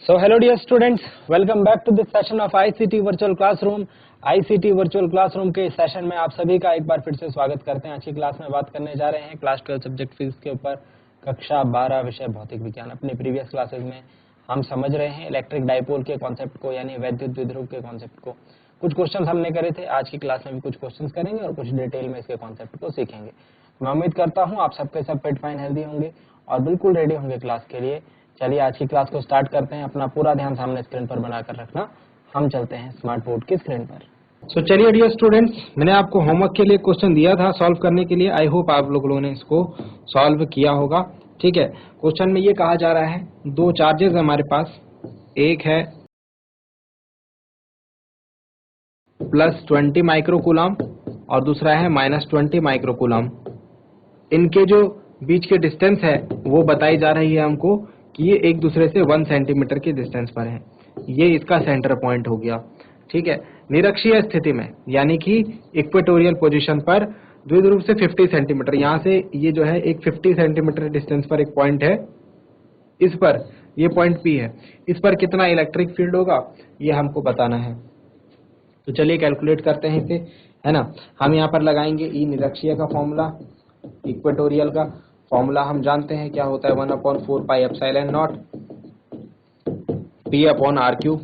So hello dear students, welcome back to this session of ICT Virtual Classroom। ICT Virtual Classroom के session में आप सभी का एक बार फिर से स्वागत करते हैं। आज की क्लास में बात करने जा रहे हैं क्लास 12 सब्जेक्ट फिजिक्स के ऊपर, कक्षा 12 विषय भौतिक विज्ञान। अपने प्रीवियस क्लासेज में हम समझ रहे हैं इलेक्ट्रिक डाइपोल के कॉन्सेप्ट को, यानी वैद्युत द्विध्रुव के कॉन्सेप्ट को। कुछ क्वेश्चन हमने करे थे, आज की क्लास में भी कुछ क्वेश्चन करेंगे और कुछ डिटेल में इसके कॉन्सेप्ट को सीखेंगे। मैं उम्मीद करता हूँ आप सबके सब फिट फाइन हेल्दी होंगे और बिल्कुल रेडी होंगे क्लास के लिए। चलिए आज की क्लास को स्टार्ट करते हैं। अपना पूरा ध्यान सामने स्क्रीन पर बनाकर रखना। हम चलते हैं स्मार्ट बोर्ड की स्क्रीन पर। चलिए डियर स्टूडेंट्स, मैंने आपको होमवर्क के लिए क्वेश्चन दिया था सॉल्व करने के लिए। आई होप आप लोगों ने इसको सॉल्व किया होगा। ठीक है, क्वेश्चन में ये कहा जा रहा है दो चार्जेस हमारे पास, एक है +20 माइक्रोकूलम और दूसरा है -20 माइक्रोकूलम। इनके जो बीच के डिस्टेंस है वो बताई जा रही है हमको कि ये एक दूसरे से 1 सेंटीमीटर के डिस्टेंस पर है। ये इसका सेंटर पॉइंट हो गया। ठीक है, निरक्षीय स्थिति में यानी कि इक्वेटोरियल पोजीशन पर द्विध्रुव से 50 सेंटीमीटर, यहाँ से ये जो है एक 50 सेंटीमीटर डिस्टेंस पर एक पॉइंट है। इस पर ये पॉइंट P है, इस पर कितना इलेक्ट्रिक फील्ड होगा ये हमको बताना है। तो चलिए कैलकुलेट करते हैं इसे, है ना। हम यहाँ पर लगाएंगे ई निरक्षीय का फॉर्मूला, इक्वेटोरियल का फॉर्मूला हम जानते हैं क्या होता है, 1/4 पाई एप्सिलॉन नॉट P/r3,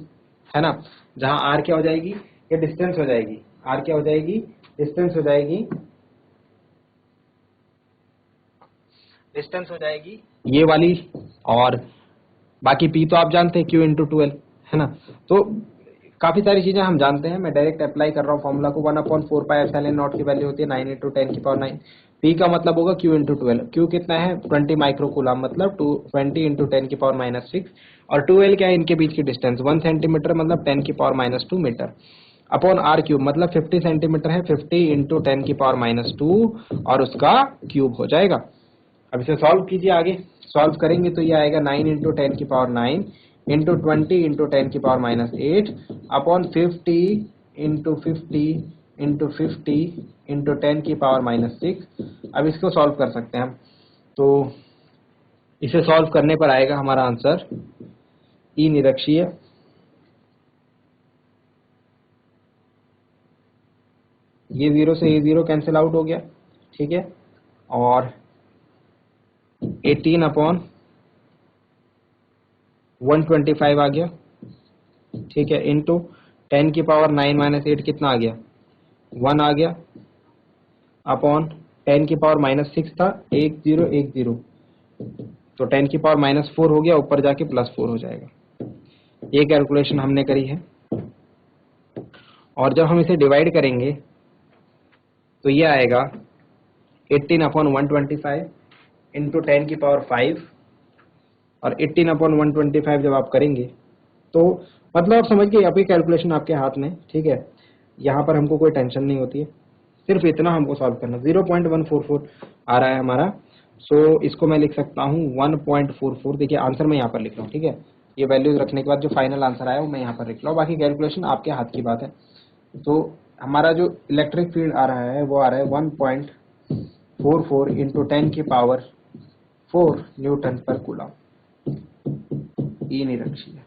है ना। जहां r क्या हो जाएगी, ये डिस्टेंस हो जाएगी। r क्या हो जाएगी, डिस्टेंस हो जाएगी, डिस्टेंस हो जाएगी ये वाली, और बाकी P तो आप जानते हैं Q/12, है ना। तो काफी सारी चीजें हम जानते हैं। मैं डायरेक्ट अप्लाई कर रहा हूँ फॉर्मूला को। 1/4 पाई एप्सिलॉन नॉट की वैल्यू होती है 9 × 10⁹। P का मतलब होगा Q/12। Q कितना है, 20 माइक्रोकूलम, मतलब 20 × 10⁻⁶। और 2L क्या है, इनके बीच की डिस्टेंस 1 सेंटीमीटर, मतलब 10⁻² मीटर, अपॉन r3 मतलब 50 सेंटीमीटर है, 50 × 10⁻², और उसका क्यूब हो जाएगा। अब इसे सॉल्व कीजिए। आगे सॉल्व करेंगे तो ये आएगा 9 × 10⁹ × 20 × 10⁻8 अपॉन 50 × 50 × 50 × 10⁻⁶। अब इसको सॉल्व कर सकते हैं हम। तो इसे सॉल्व करने पर आएगा हमारा आंसर ई निरक्षीय, ये 0 से ये 0 कैंसिल आउट हो गया। ठीक है, और 18/125 आ गया। ठीक है, इंटू 10⁻9 - 8 कितना आ गया, 1 आ गया, अपॉन 10⁻6 था, 1 0 1 0, तो 10⁻4 हो गया, ऊपर जाके +4 हो जाएगा। ये कैलकुलेशन हमने करी है। और जब हम इसे डिवाइड करेंगे तो ये आएगा 18/125 इंटू 10⁻5, और 18/125 जब आप करेंगे तो मतलब आप समझ गए, अभी कैलकुलेशन आपके हाथ में। ठीक है, यहाँ पर हमको कोई टेंशन नहीं होती है, सिर्फ इतना हमको सॉल्व करना। 0.144 आ रहा है हमारा। सो इसको मैं लिख सकता हूँ 1.44। देखिए आंसर मैं यहाँ पर लिख रहा हूँ। ठीक है, ये वैल्यूज रखने के बाद जो फाइनल आंसर आया वो मैं यहाँ पर लिख रहा हूँ, बाकी कैलकुलेशन आपके हाथ की बात है। तो हमारा जो इलेक्ट्रिक फील्ड आ रहा है वो आ रहा है 1.44 इंटू 10⁻4 न्यूटन पर कूलम, ई निरक्षीय।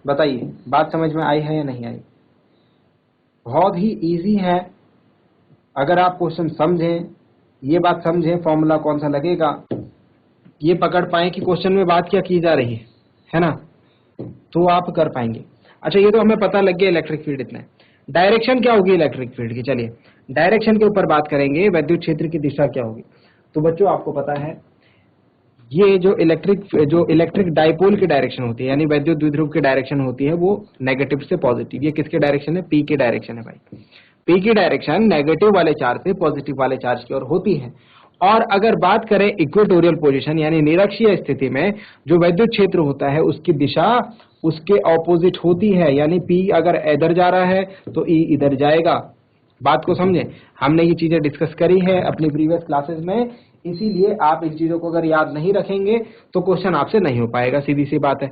बताइए बात समझ में आई है या नहीं आई। बहुत ही इजी है, अगर आप क्वेश्चन समझें, ये बात समझें फॉर्मूला कौन सा लगेगा, ये पकड़ पाए कि क्वेश्चन में बात क्या की जा रही है ना, तो आप कर पाएंगे। अच्छा, ये तो हमें पता लग गया इलेक्ट्रिक फील्ड इतना है। डायरेक्शन क्या होगी इलेक्ट्रिक फील्ड की, चलिए डायरेक्शन के ऊपर बात करेंगे। विद्युत क्षेत्र की दिशा क्या होगी। तो बच्चों आपको पता है ये जो इलेक्ट्रिक डाइपोल की डायरेक्शन होती है, यानी वैद्युत द्विध्रुव की डायरेक्शन होती है, वो नेगेटिव से पॉजिटिव। ये किसके डायरेक्शन है, P की डायरेक्शन है भाई। P की डायरेक्शन नेगेटिव वाले चार्ज से पॉजिटिव वाले चार्ज की ओर होती है। और अगर बात करें इक्वेटोरियल पोजीशन यानी निरक्षीय स्थिति में, जो वैद्युत क्षेत्र होता है उसकी दिशा उसके ऑपोजिट होती है, यानी P अगर इधर जा रहा है तो E इधर जाएगा। बात को समझे, हमने ये चीजें डिस्कस करी है अपनी प्रीवियस क्लासेस में, इसीलिए आप इन चीजों को अगर याद नहीं रखेंगे तो क्वेश्चन आपसे नहीं हो पाएगा, सीधी सी बात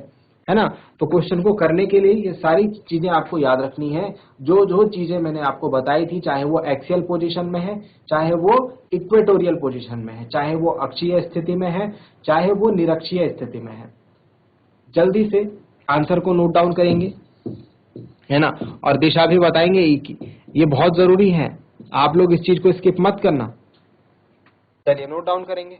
है ना। तो क्वेश्चन को करने के लिए ये सारी चीजें आपको याद रखनी है। जो जो चीजें मैंने आपको बताई थी, चाहे वो एक्सियल पोजीशन में है, चाहे वो इक्वेटोरियल पोजीशन में है, चाहे वो अक्षीय स्थिति में है, चाहे वो निरक्षीय स्थिति में है, जल्दी से आंसर को नोट डाउन करेंगे, है ना। और दिशा भी बताएंगे ई की, ये बहुत जरूरी है, आप लोग इस चीज को स्किप मत करना। चलिए नोट डाउन करेंगे।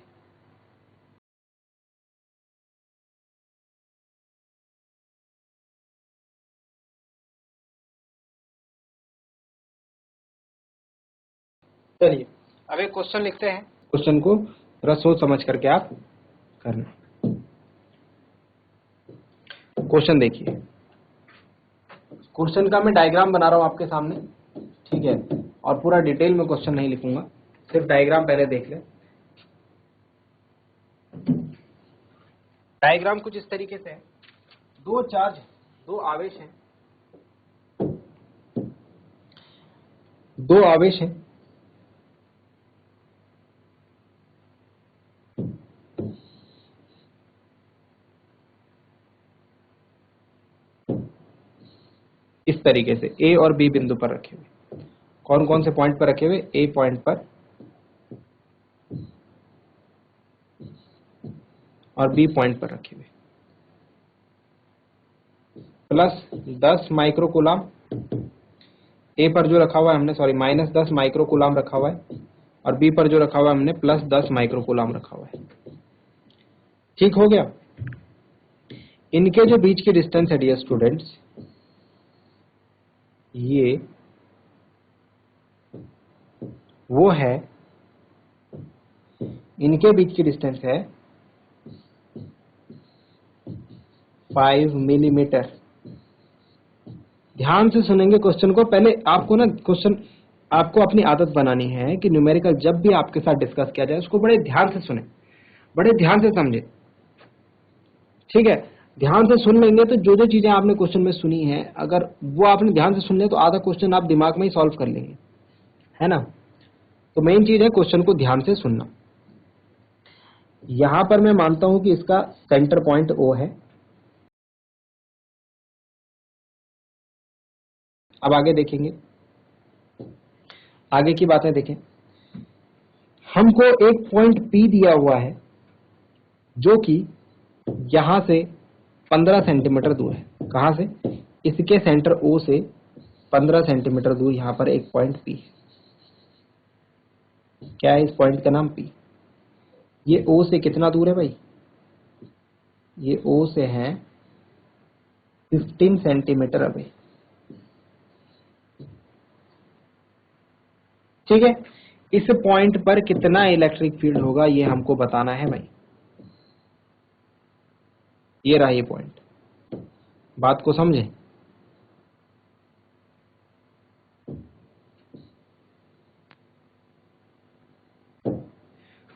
चलिए अब एक क्वेश्चन लिखते हैं, क्वेश्चन को थोड़ा सोच समझ करके आप करना। क्वेश्चन देखिए, क्वेश्चन का मैं डायग्राम बना रहा हूं आपके सामने, ठीक है, और पूरा डिटेल में क्वेश्चन नहीं लिखूंगा, सिर्फ डायग्राम पहले देख ले। डायग्राम कुछ इस तरीके से है, दो चार्ज, दो आवेश हैं, दो आवेश हैं, इस तरीके से ए और बी बिंदु पर रखे हुए। कौन कौन से पॉइंट पर रखे हुए? ए पॉइंट पर और बी पॉइंट पर रखे हुए। प्लस 10 माइक्रोकूलाम ए पर जो रखा हुआ है हमने, सॉरी माइनस 10 माइक्रोकूलाम रखा हुआ है, और बी पर जो रखा हुआ है हमने प्लस 10 माइक्रोकूलाम रखा हुआ है। ठीक हो गया। इनके जो बीच की डिस्टेंस है डियर स्टूडेंट्स, ये वो है, इनके बीच की डिस्टेंस है 5 मिलीमीटर। ध्यान से सुनेंगे क्वेश्चन को। पहले आपको ना क्वेश्चन, आपको अपनी आदत बनानी है कि न्यूमेरिकल जब भी आपके साथ डिस्कस किया जाए उसको बड़े ध्यान से सुने, बड़े ध्यान से समझे, ठीक है। ध्यान से सुन लेंगे तो जो जो चीजें आपने क्वेश्चन में सुनी है, अगर वो आपने ध्यान से सुन लिया तो आधा क्वेश्चन आप दिमाग में ही सॉल्व कर लेंगे, है ना। तो मेन चीज है क्वेश्चन को ध्यान से सुनना। यहां पर मैं मानता हूं कि इसका सेंटर पॉइंट ओ है। अब आगे देखेंगे, आगे की बातें देखें। हमको एक पॉइंट पी दिया हुआ है जो कि यहां से 15 सेंटीमीटर दूर है। कहां से? इसके सेंटर ओ से 15 सेंटीमीटर दूर यहां पर एक पॉइंट पी है। क्या है इस पॉइंट का नाम? पी। ये ओ से कितना दूर है भाई? ये ओ से है 15 सेंटीमीटर अवे, ठीक है। इस पॉइंट पर कितना इलेक्ट्रिक फील्ड होगा ये हमको बताना है भाई। ये रहा ये पॉइंट, बात को समझे।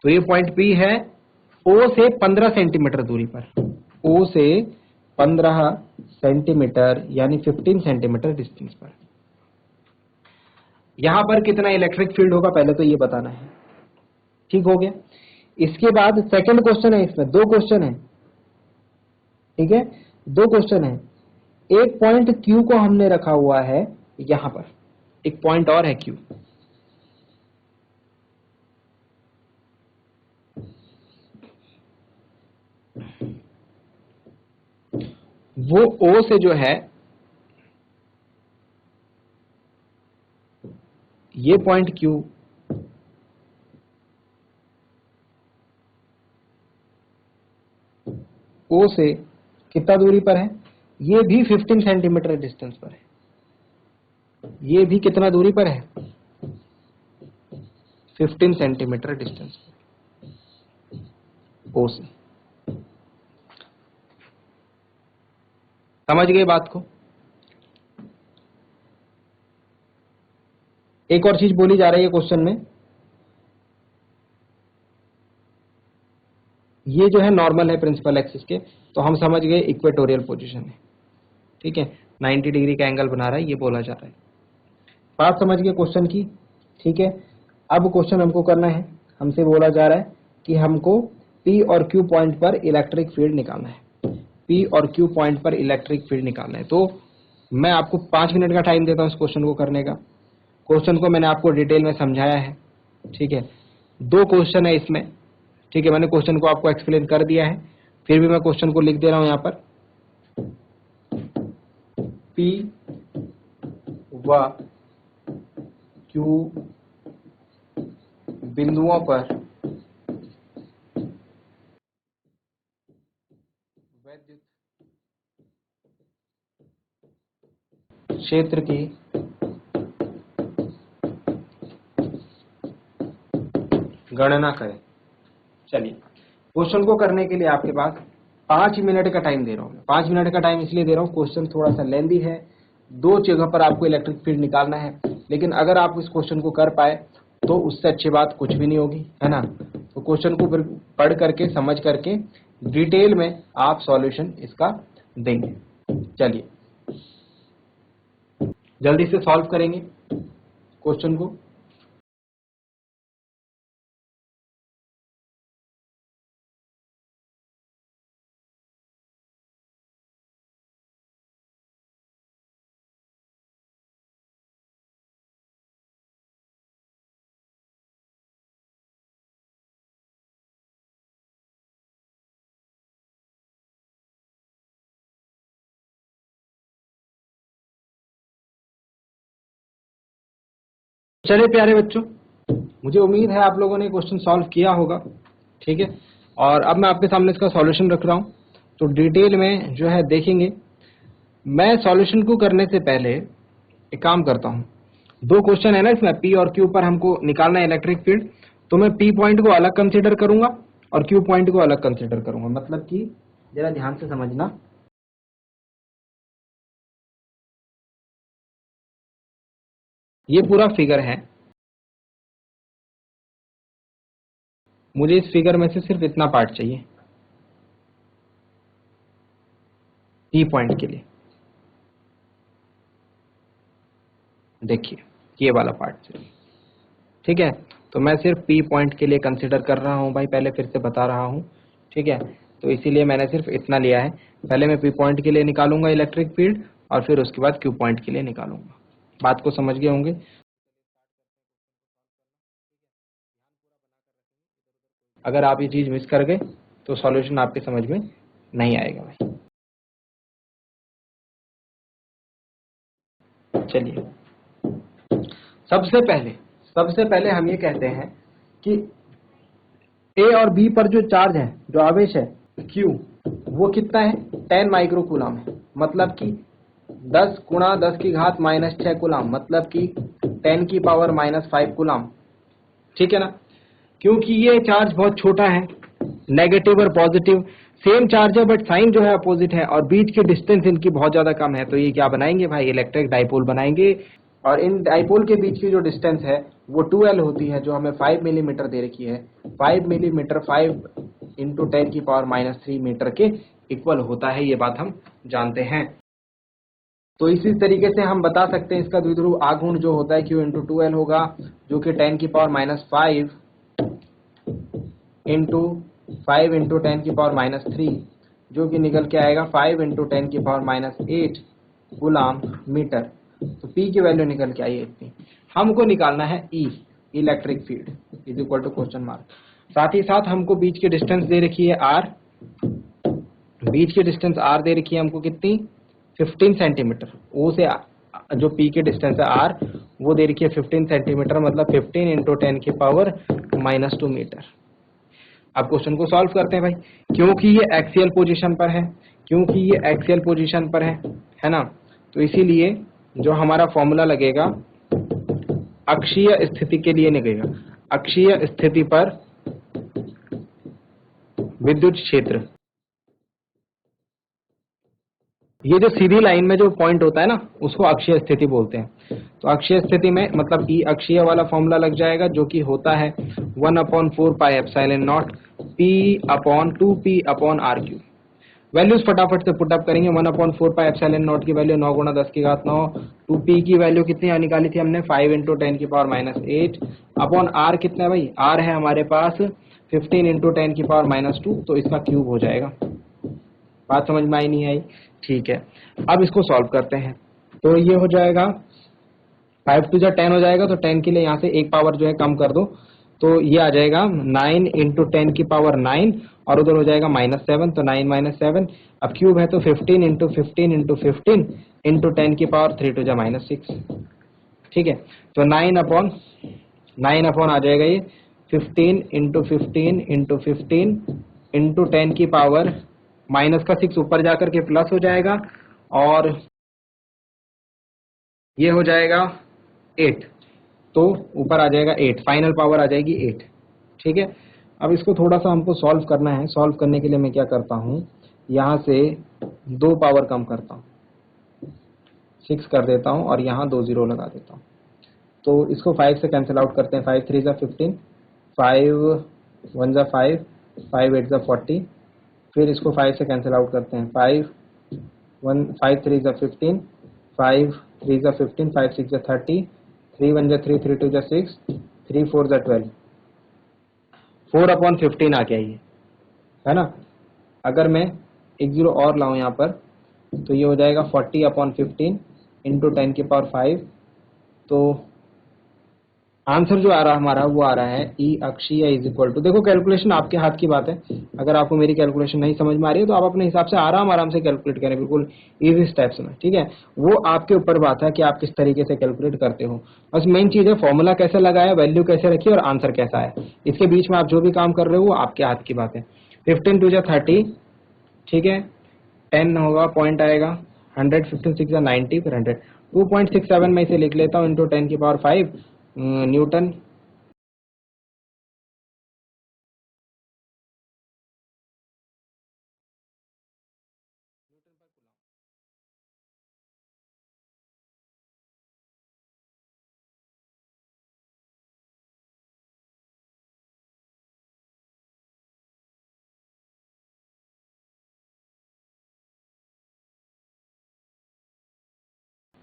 तो ये पॉइंट पी है ओ से 15 सेंटीमीटर दूरी पर, ओ से 15 सेंटीमीटर यानी 15 सेंटीमीटर डिस्टेंस पर। यहां पर कितना इलेक्ट्रिक फील्ड होगा पहले तो ये बताना है, ठीक हो गया। इसके बाद सेकंड क्वेश्चन है, इसमें दो क्वेश्चन है, ठीक है, दो क्वेश्चन है। एक पॉइंट Q को हमने रखा हुआ है यहां पर, एक पॉइंट और है Q, वो O से जो है, ये पॉइंट Q O से कितना दूरी पर है? ये भी 15 सेंटीमीटर डिस्टेंस पर है। ये भी कितना दूरी पर है? 15 सेंटीमीटर डिस्टेंस पर O से। समझ गए बात को? एक और चीज बोली जा रही है क्वेश्चन में, ये जो है नॉर्मल है प्रिंसिपल एक्सिस के, तो हम समझ गए इक्वेटोरियल पोजीशन है, ठीक है, 90 डिग्री का एंगल बना रहा है, ये बोला जा रहा है। बात समझ गए क्वेश्चन की, ठीक है। अब क्वेश्चन हमको करना है, हमसे बोला जा रहा है कि हमको P और Q पॉइंट पर इलेक्ट्रिक फील्ड निकालना है। P और Q पॉइंट पर इलेक्ट्रिक फील्ड निकालना है। तो मैं आपको 5 मिनट का टाइम देता हूँ इस क्वेश्चन को करने का। क्वेश्चन को मैंने आपको डिटेल में समझाया है, ठीक है। 2 क्वेश्चन है इसमें, ठीक है। मैंने क्वेश्चन को आपको एक्सप्लेन कर दिया है, फिर भी मैं क्वेश्चन को लिख दे रहा हूं यहां पर। P व Q बिंदुओं पर वैद्युत क्षेत्र की गणना करें। चलिए, क्वेश्चन को करने के लिए आपके पास 5 मिनट का टाइम दे रहा हूं। 5 मिनट का टाइम इसलिए दे रहा हूं, क्वेश्चन थोड़ा सा लेंदी है, 2 जगह पर आपको इलेक्ट्रिक फील्ड निकालना है। लेकिन अगर आप इस क्वेश्चन को कर पाए तो उससे अच्छी बात कुछ भी नहीं होगी, है ना। तो क्वेश्चन को फिर पढ़ करके, समझ करके डिटेल में आप सॉल्यूशन इसका देंगे। चलिए जल्दी से सॉल्व करेंगे क्वेश्चन को। चलिए प्यारे बच्चों, मुझे उम्मीद है आप लोगों ने क्वेश्चन सॉल्व किया होगा, ठीक है। और अब मैं आपके सामने इसका सॉल्यूशन रख रहा हूं, तो डिटेल में जो है देखेंगे। मैं सॉल्यूशन को करने से पहले एक काम करता हूं। 2 क्वेश्चन है ना इसमें, P और Q पर हमको निकालना है इलेक्ट्रिक फील्ड। तो मैं P पॉइंट को अलग कंसीडर करूंगा और Q पॉइंट को अलग कंसीडर करूंगा। मतलब कि जरा ध्यान से समझना, ये पूरा फिगर है। मुझे इस फिगर में से सिर्फ इतना पार्ट चाहिए P पॉइंट के लिए। देखिए ये वाला पार्ट चाहिए, ठीक है। तो मैं सिर्फ P पॉइंट के लिए कंसीडर कर रहा हूं भाई, पहले फिर से बता रहा हूं, ठीक है। तो इसीलिए मैंने सिर्फ इतना लिया है। पहले मैं P पॉइंट के लिए निकालूंगा इलेक्ट्रिक फील्ड और फिर उसके बाद Q पॉइंट के लिए निकालूंगा। बात को समझ गए होंगे। अगर आप ये चीज मिस कर गए तो सॉल्यूशन आपके समझ में नहीं आएगा भाई। चलिए, सबसे पहले हम ये कहते हैं कि A और B पर जो चार्ज है, जो आवेश है Q, वो कितना है? 10 माइक्रो कूलम है। मतलब कि 10 गुणा 10 की घात -6 कूलम, मतलब कि 10 की पावर -5 कूलम, ठीक है ना। क्योंकि ये चार्ज बहुत छोटा है, नेगेटिव और पॉजिटिव सेम चार्ज है बट साइन जो है अपोजिट है, और बीच की डिस्टेंस इनकी बहुत ज्यादा कम है। तो ये क्या बनाएंगे भाई? इलेक्ट्रिक डाइपोल बनाएंगे। और इन डाइपोल के बीच की जो डिस्टेंस है वो 2L होती है, जो हमें 5 मिलीमीटर दे रखी है। 5 मिलीमीटर 5 इंटू 10 की पावर -3 मीटर के इक्वल होता है, ये बात हम जानते हैं। तो इसी तरीके से हम बता सकते हैं इसका द्विध्रुव आघूर्ण जो होता है Q इंटू 2L होगा, जो कि 10 की पावर -5 इंटू 5 इंटू 10 की पावर -3, जो कि निकल के आएगा 5 इंटू 10 की पावर -8 कूलम मीटर। तो P की वैल्यू निकल के आई है इतनी। हमको निकालना है E, electric field is equal to question mark. साथ ही साथ हमको बीच की डिस्टेंस दे रखी है R, बीच की डिस्टेंस R दे रखी है हमको कितनी? 15 सेंटीमीटर। O से जो P की डिस्टेंस है R, वो दे रखी है 15 सेंटीमीटर, मतलब 15 इंटू 10 की पावर -2 मीटर। अब क्वेश्चन को सॉल्व करते हैं भाई। क्योंकि ये एक्सियल पोजीशन पर है, क्योंकि ये एक्सियल पोजीशन पर है ना, तो इसीलिए जो हमारा फॉर्मूला लगेगा अक्षीय स्थिति के लिए निकलेगा। अक्षीय स्थिति पर विद्युत क्षेत्र, ये जो सीधी लाइन में जो पॉइंट होता है ना, उसको अक्षीय स्थिति बोलते हैं। तो अक्षीय स्थिति में मतलब E अक्षीय वाला फॉर्मूला लग जाएगा, जो कि होता है 1/4 pi epsilon not P/2P/R3। Values फटाफट से पुटअप करेंगे। 1/4 पाई एप्सिलॉन नॉट की वैल्यू 9 गुणा 10 की घात 9, 2P की वैल्यू कितनी निकाली थी हमने? 5 इंटू 10 की पावर -8 अपॉन R कितना है भाई? R है हमारे पास 15 इंटू 10 की पावर -2, तो इसका क्यूब हो जाएगा। बात समझ में आई नहीं आई? ठीक है, अब इसको सॉल्व करते हैं। तो ये हो जाएगा 5 टू जा 10 हो जाएगा, तो 10 के लिए यहाँ से एक पावर जो है कम कर दो, तो ये आ जाएगा 9 इंटू 10 की पावर 9 और उधर हो जाएगा -7, तो 9 -7। अब क्यूब है तो 15 इंटू 15 इंटू 15 इंटू 10 की पावर 3 टू जा -6। ठीक है, तो 9 अपॉन आ जाएगा ये 15 इंटू 15 इंटू 15 इंटू 10 की पावर माइनस का 6 ऊपर जाकर के प्लस हो जाएगा और ये हो जाएगा 8, तो ऊपर आ जाएगा 8, फाइनल पावर आ जाएगी 8। ठीक है, अब इसको थोड़ा सा हमको सॉल्व करना है। सॉल्व करने के लिए मैं क्या करता हूँ, यहाँ से 2 पावर कम करता हूँ, 6 कर देता हूँ और यहाँ 2 0 लगा देता हूँ। तो इसको 5 से कैंसिल आउट करते हैं। 5 3 जा 15, 5 1 जा 5, 5 8 जा 40। फिर इसको 5 से कैंसिल आउट करते हैं। 5 3 जा 15, 5 3 जा 15, 5 6 जा 30, 3 1 जा 3, 3 2 जा 6, 3 4 जा 12, 4 अपॉन 15 आ गया ये, है ना। अगर मैं एक जीरो और लाऊं यहाँ पर, तो ये हो जाएगा 40 अपॉन 15 इंटू 10 की पावर 5। तो आंसर जो आ रहा हमारा वो आ रहा है ई अक्षीय इज इक्वल टू, देखो कैलकुलेशन आपके हाथ की बात है। अगर आपको मेरी कैलकुलेशन नहीं समझ में आ रही है तो आप अपने हिसाब से आराम से कैलकुलेट करें, बिल्कुल इजी स्टेप्स में। ठीक है, वो आपके ऊपर बात है कि आप किस तरीके से कैलकुलेट करते हो। बस मेन चीज है फॉर्मूला कैसे लगाया, वैल्यू कैसे रखी और आंसर कैसा है। इसके बीच में आप जो भी काम कर रहे हो वो आपके हाथ की बात है। 15 2 जा 30, ठीक है, 10 होगा, पॉइंट आएगा 100, 15 6 जा 90, फिर 100, 2.67 में इसे लिख लेता हूँ इंटू 10 की पावर 5 न्यूटन।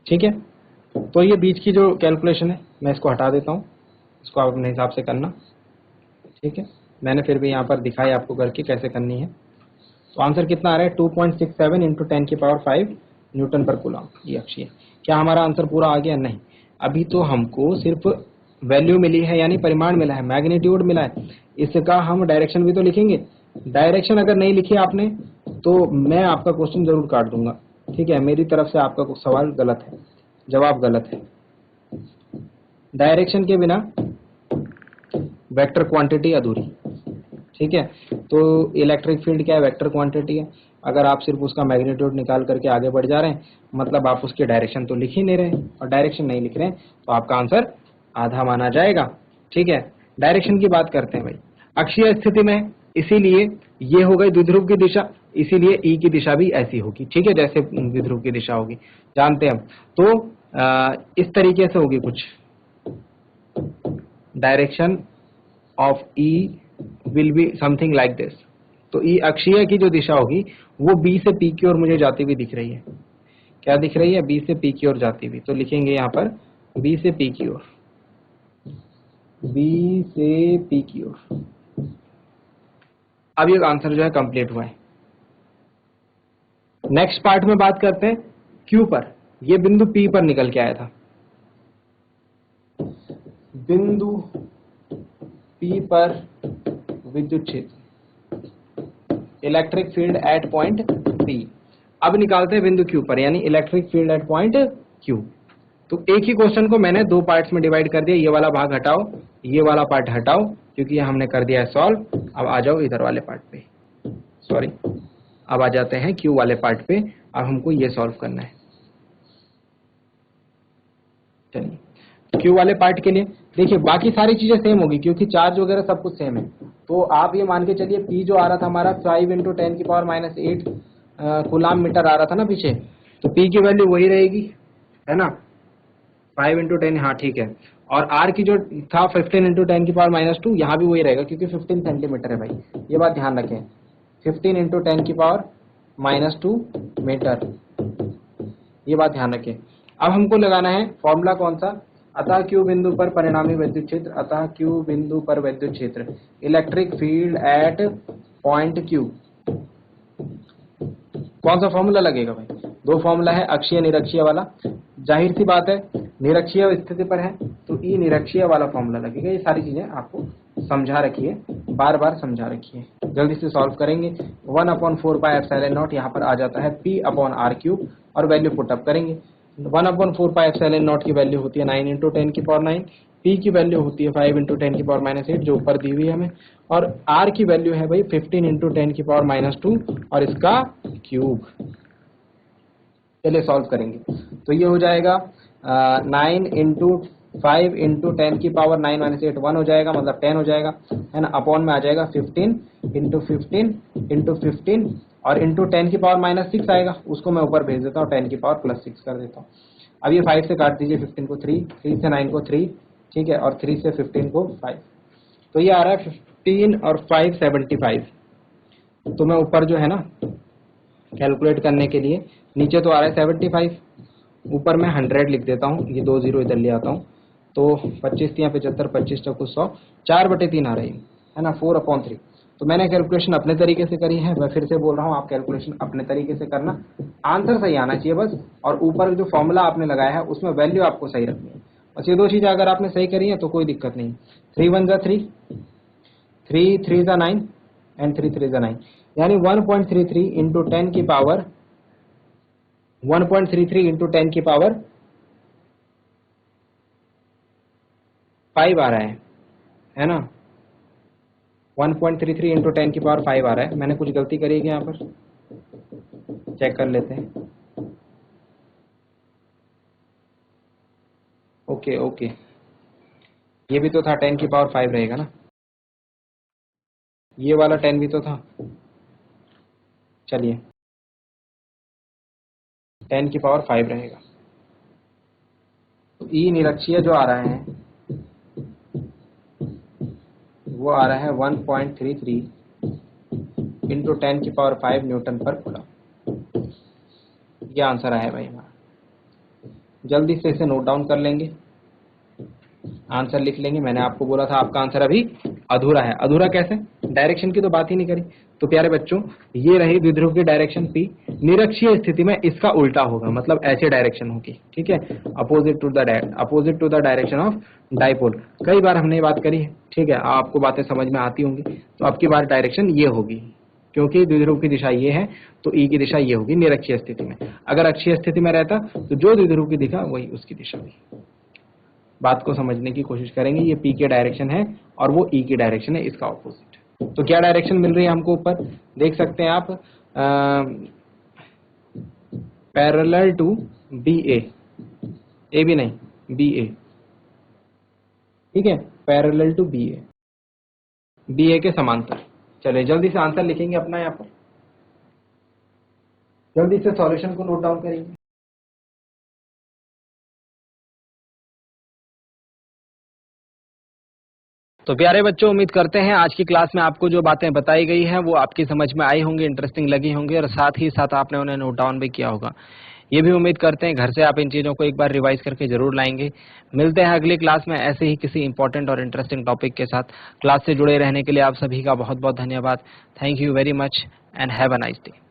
ठीक है, तो ये बीच की जो कैलकुलेशन है मैं इसको हटा देता हूँ, इसको आप अपने हिसाब से करना। ठीक है, मैंने फिर भी यहाँ पर दिखाई आपको करके कैसे करनी है। तो आंसर कितना आ रहा है, 2.67 इंटू 10 की पावर 5 न्यूटन पर कूलम। ये अक्षीय। क्या हमारा आंसर पूरा आ गया? नहीं, अभी तो हमको सिर्फ वैल्यू मिली है, यानी परिमाण मिला है, मैग्नीट्यूड मिला है। इसका हम डायरेक्शन भी तो लिखेंगे। डायरेक्शन अगर नहीं लिखी आपने तो मैं आपका क्वेश्चन जरूर काट दूंगा। ठीक है, मेरी तरफ से आपका सवाल गलत है, जवाब गलत है। डायरेक्शन के बिना वेक्टर क्वांटिटी अधूरी। ठीक है, तो इलेक्ट्रिक फील्ड क्या है, वेक्टर क्वांटिटी है। अगर आप सिर्फ उसका मैग्नीट्यूड निकाल करके आगे बढ़ जा रहे हैं, मतलब आप उसकी डायरेक्शन तो लिख ही नहीं रहे, और डायरेक्शन नहीं लिख रहे हैं तो आपका आंसर आधा माना जाएगा। ठीक है, डायरेक्शन की बात करते हैं भाई। अक्षीय स्थिति में इसीलिए ये हो गई द्विध्रुव की दिशा, इसीलिए ई की दिशा भी ऐसी होगी। ठीक है, जैसे द्विध्रुव की दिशा होगी, जानते हैं हम। तो इस तरीके से होगी कुछ, direction of E will be something like this. तो ई अक्षीय की जो दिशा होगी वो बी से पी की ओर मुझे जाती हुई दिख रही है। क्या दिख रही है? बी से पी की ओर जाती हुई। तो लिखेंगे यहाँ पर बी से पी की ओर, बी से पी की ओर। अब ये आंसर जो है कंप्लीट हुआ है। नेक्स्ट पार्ट में बात करते हैं क्यू पर। ये बिंदु पी पर निकल के आया था, बिंदु पी पर विद्युत क्षेत्र, electric field at point P. अब निकालते हैं बिंदु क्यू पर, यानी electric field at point Q. तो एक ही क्वेश्चन को मैंने दो पार्ट्स में डिवाइड कर दिया। ये वाला भाग हटाओ, ये वाला पार्ट हटाओ, क्योंकि ये हमने कर दिया है सॉल्व। अब आ जाओ इधर वाले पार्ट पे, सॉरी, अब आ जाते हैं क्यू वाले पार्ट पे। अब हमको ये सॉल्व करना है। चलिए क्यू वाले पार्ट के लिए देखिए, बाकी सारी चीजें सेम होगी क्योंकि चार्ज वगैरह सब कुछ सेम है। तो आप ये मान के चलिए पी जो आ रहा था हमारा 5 इंटू 10 की पावर -8 कूलाम मीटर आ रहा था ना पीछे, तो पी की वैल्यू वही रहेगी, है ना, 5 इंटू 10। हाँ ठीक है, और आर की जो था 15 इंटू 10 की पावर -2, यहाँ भी वही रहेगा क्योंकि 15 सेंटीमीटर है भाई, ये बात ध्यान रखें। 15 इंटू 10 की पावर -2 मीटर, ये बात ध्यान रखें। अब हमको लगाना है फॉर्मूला कौन सा, अतः क्यू बिंदु पर परिणामी विद्युत क्षेत्र, अतः क्यू बिंदु पर विद्युत क्षेत्र, electric field at point Q. कौन सा फॉर्मूला लगेगा भाई? दो फॉर्मूला है, अक्षीय निरक्षीय वाला। जाहिर सी बात है निरक्षीय स्थिति पर है तो ई निरक्षीय वाला फॉर्मूला लगेगा। ये सारी चीजें आपको समझा रखिए, बार बार समझा रखिए। जल्दी से सॉल्व करेंगे। 1/4πε0 यहाँ पर आ जाता है p/r³ और वैल्यू पुटअप करेंगे। 1/4πε0 की वैल्यू होती है 9 × 10⁻⁹, p की वैल्यू होती है 5 × 10⁻⁸ जो ऊपर दी हुई है हमें, और r की वैल्यू है भाई 15 × 10⁻² और इसका क्यूब। चलिए सॉल्व करेंगे। तो ये हो जाएगा 9 × 5 × 10⁻⁹ 1 हो जाएगा, मतलब 10 हो जाएगा, है ना। अपॉन में आ जाएगा 15 × 15 × 15 और इंटू 10⁻⁻6 आएगा, उसको मैं ऊपर भेज देता हूँ, 10⁻+6 कर देता हूँ। अब ये 5 से काट दीजिए, 15 को 3, 3 से 9 को 3, ठीक है, और 3 से 15 को 5, तो ये आ रहा है 15 और 5 75। तो मैं ऊपर जो है ना कैलकुलेट करने के लिए, नीचे तो आ रहा है 75, ऊपर मैं 100 लिख देता हूँ, ये 2 0 इधर ले आता हूँ, तो 25 × 75, 25 × 100, 4/3 आ रही है ना, 4/3। तो मैंने कैलकुलेशन अपने तरीके से करी है, मैं फिर से बोल रहा हूँ आप कैलकुलेशन अपने तरीके से करना, आंसर सही आना चाहिए बस, और ऊपर जो फॉर्मूला आपने लगाया है उसमें वैल्यू आपको सही रखनी है बस। ये दो चीजें अगर आपने सही करी है तो कोई दिक्कत नहीं। 3 1 = 3, 3 3 = 9 एंड 3 3 = 9, यानी 1.33 × 10 की पावर 1.33 × 10 की पावर 5 आ रहा है ना। 1.33 × 10 की पावर 5 आ रहा है। मैंने कुछ गलती करी है क्या यहाँ पर? चेक कर लेते हैं। ओके ओके, ये भी तो था 10 की पावर 5 रहेगा ना, ये वाला 10 भी तो था। चलिए 10 की पावर 5 रहेगा। तो ई निरक्षीय जो आ रहा है वो आ रहा है 1.33 × 10 की पावर 5 न्यूटन पर कूलम। ये आंसर आया भाई हमारा। जल्दी से इसे नोट डाउन कर लेंगे, आंसर लिख लेंगे। मैंने आपको बोला था आपका आंसर अभी अधूरा है। अधूरा कैसे? डायरेक्शन की तो बात ही नहीं करी। तो प्यारे बच्चों, ये रही द्विध्रुव की डायरेक्शन P। निरक्षीय स्थिति में इसका उल्टा होगा, मतलब ऐसे डायरेक्शन होगी, ठीक है, opposite to the direction of dipole. कई बार हमने ये बात करी है, ठीक है, आपको बातें समझ में आती होंगी। तो आपकी बार डायरेक्शन ये होगी, क्योंकि द्विध्रुव की दिशा ये है तो ई की दिशा ये होगी निरक्षीय स्थिति में। अगर अक्षीय स्थिति में रहता तो जो द्विध्रुव की दिशा वही उसकी दिशा हुई। बात को समझने की कोशिश करेंगे। ये P के डायरेक्शन है और वो E की डायरेक्शन है, इसका ऑपोजिट। तो क्या डायरेक्शन मिल रही है हमको? ऊपर देख सकते हैं आप, पैरेलल टू BA, ए भी नहीं, BA, ठीक है, पैरेलल टू BA के समांतर। चलिए जल्दी से आंसर लिखेंगे अपना यहाँ पर, जल्दी से सॉल्यूशन को नोट डाउन करेंगे। तो प्यारे बच्चों, उम्मीद करते हैं आज की क्लास में आपको जो बातें बताई गई हैं वो आपकी समझ में आई होंगी, इंटरेस्टिंग लगी होंगी, और साथ ही साथ आपने उन्हें नोट डाउन भी किया होगा। ये भी उम्मीद करते हैं घर से आप इन चीज़ों को एक बार रिवाइज करके जरूर लाएंगे। मिलते हैं अगली क्लास में ऐसे ही किसी इंपॉर्टेंट और इंटरेस्टिंग टॉपिक के साथ। क्लास से जुड़े रहने के लिए आप सभी का बहुत बहुत धन्यवाद। Thank you very much and have a nice day.